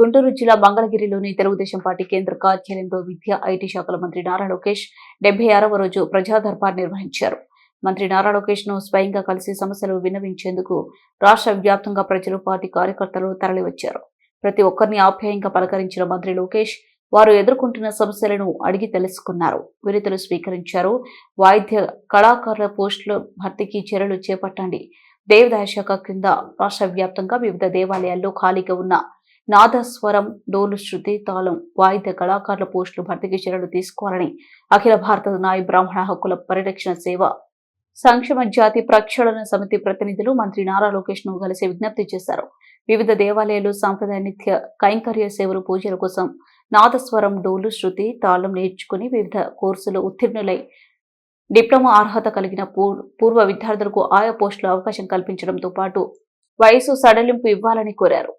గుంటూరు జిల్లా మంగళగిరిలోని తెలుగుదేశం పార్టీ కేంద్ర కార్యాలయంలో విద్యా ఐటీ శాఖల మంత్రి నారా లోకేష్ 76వ రోజు ప్రజా దర్బార్ నిర్వహించారు. మంత్రి నారా లోకేష్ ను స్వయంగా కలిసి సమస్యలు విన్నవించేందుకు రాష్ట్ర వ్యాప్తంగా ప్రజలు, పార్టీ కార్యకర్తలు తరలివచ్చారు. ప్రతి ఒక్కరిని ఆప్యాయంగా పలకరించిన మంత్రి లోకేష్ వారు ఎదుర్కొంటున్న సమస్యలను అడిగి తెలుసుకున్నారు, వినతులు స్వీకరించారు. వాయిద్య కళాకారుల పోస్టుల భర్తీకి చర్యలు చేపట్టండి. దేవాదాయ శాఖ కింద రాష్ట్ర వ్యాప్తంగా వివిధ దేవాలయాల్లో ఖాళీగా ఉన్న నాదస్వరం, డోలు, శృతి, తాళం, వాయిద్య కళాకారుల పోస్టులు భర్తీకి చర్యలు తీసుకోవాలని అఖిల భారత నాయ బ్రాహ్మణ హక్కుల పరిరక్షణ సేవ సంక్షేమ జాతి ప్రక్షాళన సమితి ప్రతినిధులు మంత్రి నారా లోకేష్ ను కలిసి విజ్ఞప్తి చేశారు. వివిధ దేవాలయాలు సాంప్రదాయ నిత్య కైంకర్య సేవలు, పూజల కోసం నాదస్వరం, డోలు, శృతి, తాళం నేర్చుకుని వివిధ కోర్సులు ఉత్తీర్ణులై డిప్లొమా అర్హత కలిగిన పూర్వ విద్యార్థులకు ఆయా పోస్టులో అవకాశం కల్పించడంతో పాటు వయసు సడలింపు ఇవ్వాలని కోరారు.